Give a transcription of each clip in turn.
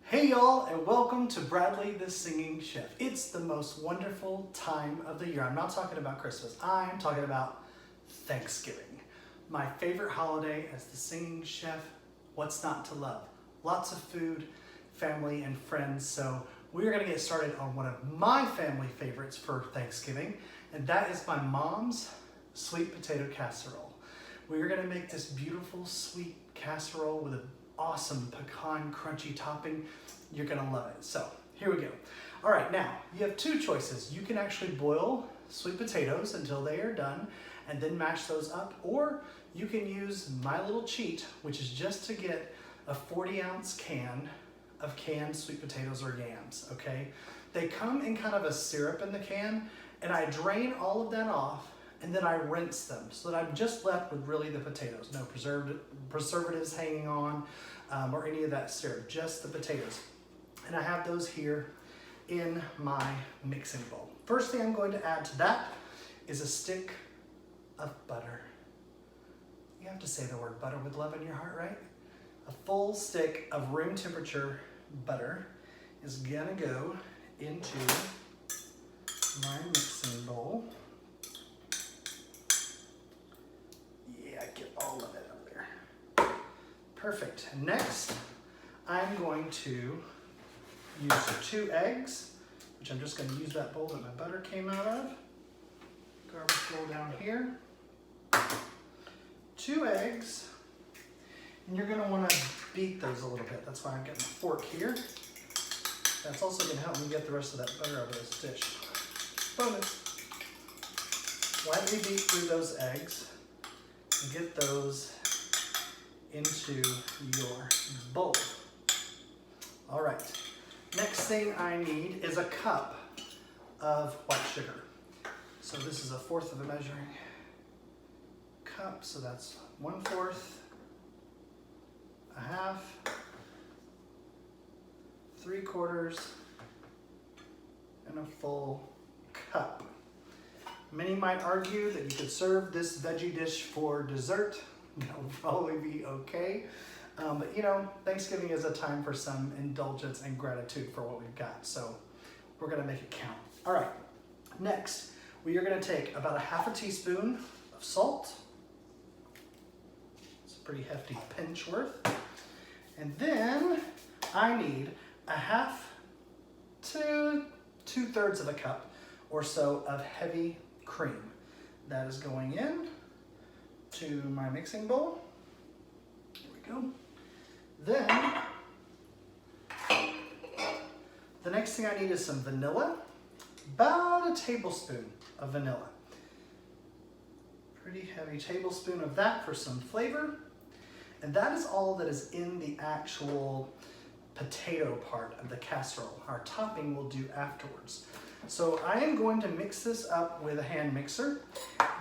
Hey y'all, and welcome to Bradley the Singing Chef. It's the most wonderful time of the year. I'm not talking about Christmas, I'm talking about Thanksgiving. My favorite holiday as the singing chef. What's not to love? Lots of food, family, and friends. So we're gonna get started on one of my family favorites for Thanksgiving, and that is my mom's sweet potato casserole. We're gonna make this beautiful sweet casserole with an awesome pecan crunchy topping. You're gonna love it. So here we go. All right, now you have two choices. You can actually boil sweet potatoes until they are done and then mash those up, or you can use my little cheat, which is just to get a 40-ounce can of canned sweet potatoes or yams, okay? They come in kind of a syrup in the can, and I drain all of that off and then I rinse them so that I'm just left with really the potatoes. No preservatives hanging on or any of that syrup, just the potatoes. And I have those here in my mixing bowl. First thing I'm going to add to that is a stick of butter. You have to say the word butter with love in your heart, right? A full stick of room temperature butter is gonna go into my mixing bowl. Get all of it up there. Perfect. Next, I'm going to use 2 eggs, which I'm just going to use that bowl that my butter came out of. Garbage bowl down here. 2 eggs, and you're going to want to beat those a little bit. That's why I'm getting a fork here. That's also going to help me get the rest of that butter out of this dish. Bonus. Lightly beat through those eggs. Get those into your bowl. All right, next thing I need is a cup of white sugar. So this is 1/4 of a measuring cup, so that's 1/4, 1/2, 3/4, and a full cup. Many might argue that you could serve this veggie dish for dessert. That would probably be okay. But you know, Thanksgiving is a time for some indulgence and gratitude for what we've got. So we're gonna make it count. All right, next, we are gonna take about 1/2 teaspoon of salt. It's a pretty hefty pinch worth. And then I need 1/2 to 2/3 of a cup or so of heavy cream. That is going in to my mixing bowl. Here we go. Then, the next thing I need is some vanilla. About a tablespoon of vanilla. Pretty heavy tablespoon of that for some flavor. And that is all that is in the actual potato part of the casserole. Our topping we'll do afterwards. So I am going to mix this up with a hand mixer.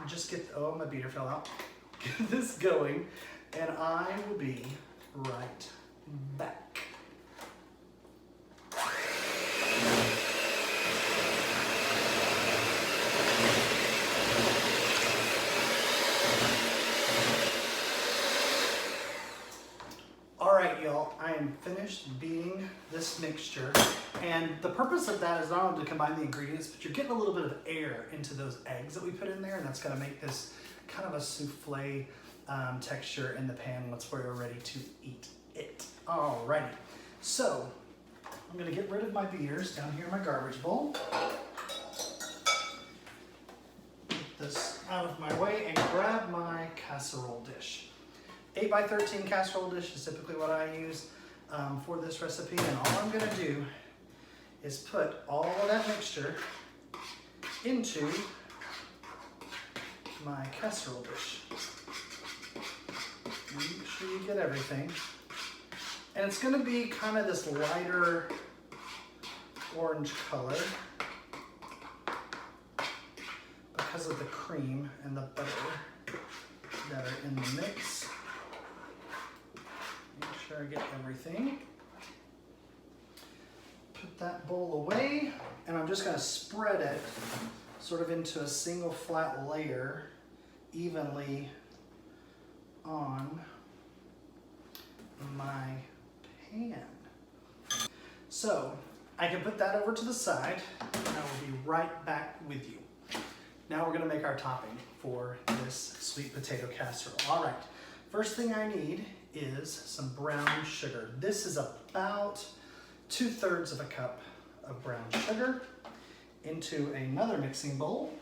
Just get, oh, my beater fell out. Get this going, and I will be right back. All right, y'all, I am finished beating this mixture. And the purpose of that is not only to combine the ingredients, but you're getting a little bit of air into those eggs that we put in there, and that's gonna make this kind of a souffle texture in the pan once we're ready to eat it. Alrighty, so I'm gonna get rid of my beaters down here in my garbage bowl. Get this out of my way and grab my casserole dish. 8x13 casserole dish is typically what I use for this recipe, and all I'm gonna do is put all of that mixture into my casserole dish. Make sure you get everything. And it's gonna be kind of this lighter orange color. cream and the butter that are in the mix. Make sure I get everything. Put that bowl away, and I'm just going to spread it sort of into a single flat layer evenly on my pan. So I can put that over to the side, and I will be right back with you. Now we're going to make our topping for this sweet potato casserole. All right, first thing I need is some brown sugar. This is about 2/3 of a cup of brown sugar into another mixing bowl.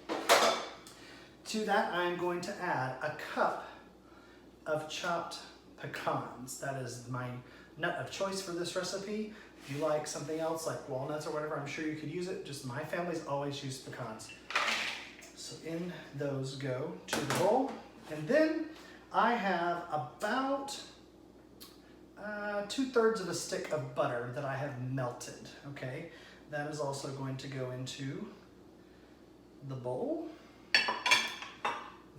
To that, I'm going to add a cup of chopped pecans. That is my nut of choice for this recipe. If you like something else like walnuts or whatever, I'm sure you could use it. Just my family's always used pecans. So in those go to the bowl. And then I have about 2/3 of a stick of butter that I have melted, okay? That is also going to go into the bowl.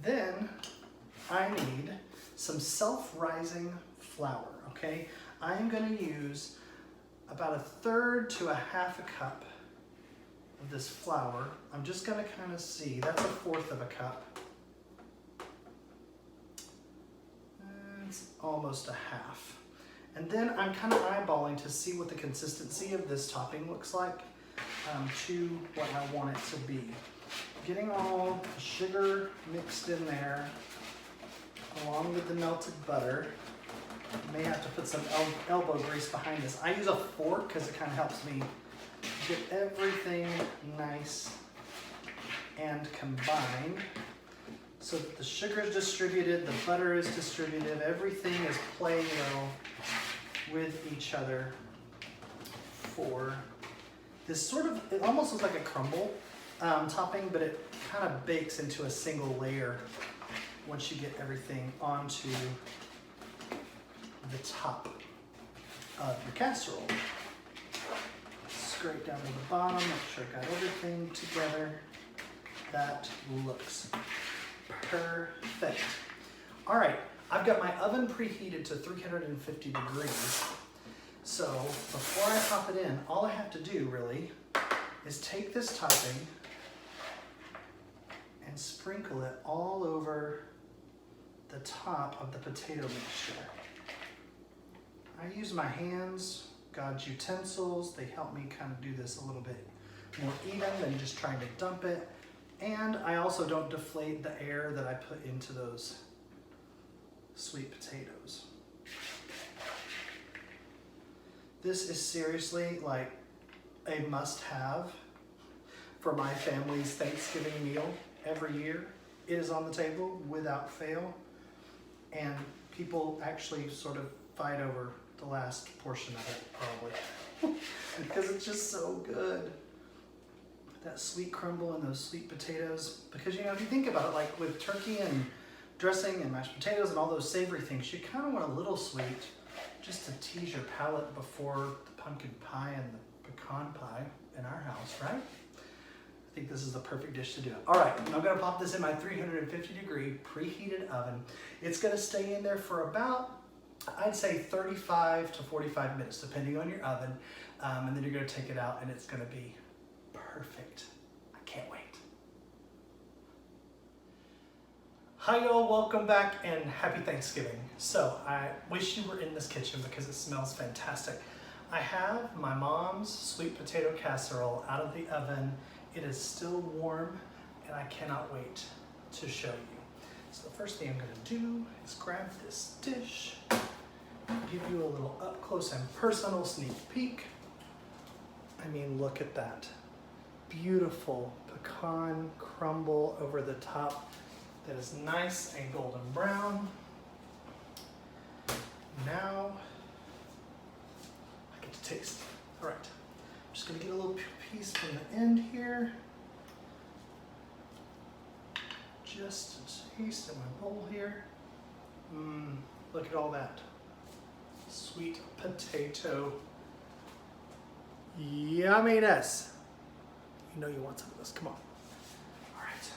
Then I need some self-rising flour, okay? I am going to use about 1/3 to 1/2 cup of this flour. I'm just going to kind of see, that's 1/4 of a cup. It's almost 1/2. And then I'm kind of eyeballing to see what the consistency of this topping looks like to what I want it to be. Getting all the sugar mixed in there along with the melted butter. I may have to put some elbow grease behind this. I use a fork because it kind of helps me get everything nice and combined so that the sugar is distributed, the butter is distributed, everything is playing well with each other for this sort of, it almost looks like a crumble topping, but it kind of bakes into a single layer once you get everything onto the top of your casserole. Scrape down to the bottom, make sure I got everything together. That looks perfect. All right, I've got my oven preheated to 350 degrees. So before I pop it in, all I have to do really is take this topping and sprinkle it all over the top of the potato mixture. I use my hands, God's utensils. They help me kind of do this a little bit more even than just trying to dump it. And I also don't deflate the air that I put into those sweet potatoes. This is seriously like a must-have for my family's Thanksgiving meal every year. It is on the table without fail, and people actually sort of fight over the last portion of it probably because it's just so good. That sweet crumble and those sweet potatoes, because you know, if you think about it, like with turkey and dressing and mashed potatoes and all those savory things, you kind of want a little sweet just to tease your palate before the pumpkin pie and the pecan pie in our house, right? I think this is the perfect dish to do it. All right, I'm gonna pop this in my 350 degree preheated oven. It's gonna stay in there for about, I'd say 35 to 45 minutes, depending on your oven. And then you're gonna take it out and it's gonna be perfect. I can't wait. Hi y'all, welcome back and happy Thanksgiving. So I wish you were in this kitchen because it smells fantastic. I have my mom's sweet potato casserole out of the oven. It is still warm and I cannot wait to show you. So the first thing I'm gonna do is grab this dish, give you a little up close and personal sneak peek. I mean, look at that. Beautiful pecan crumble over the top that is nice and golden brown. Now I get to taste. All right, I'm just gonna get a little piece from the end here. Just a taste in my bowl here. Look at all that sweet potato yumminess. You know you want some of this, come on. All right.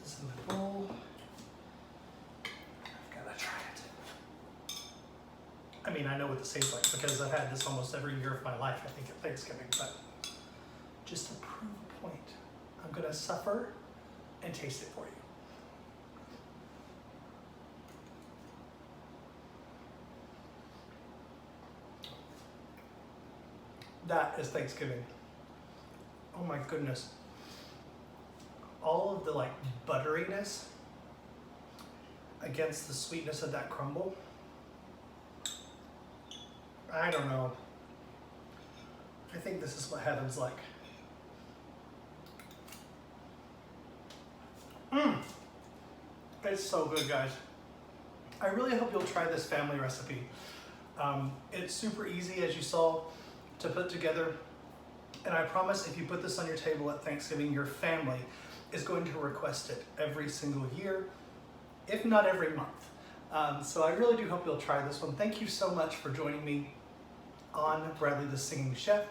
this in the bowl. I've gotta try it. I mean, I know what this tastes like because I've had this almost every year of my life, I think, at Thanksgiving, but just to prove a point, I'm gonna suffer and taste it for you. That is Thanksgiving. Oh my goodness. All of the like butteriness against the sweetness of that crumble. I don't know. I think this is what heaven's like. It's so good, guys. I really hope you'll try this family recipe. It's super easy, as you saw, to put together. And I promise if you put this on your table at Thanksgiving, your family is going to request it every single year, if not every month. So I really do hope you'll try this one. Thank you so much for joining me on Bradley the Singing Chef.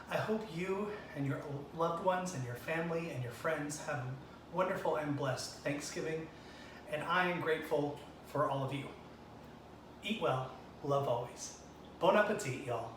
I hope you and your loved ones and your family and your friends have a wonderful and blessed Thanksgiving. And I am grateful for all of you. Eat well, love always. Bon appetit, y'all.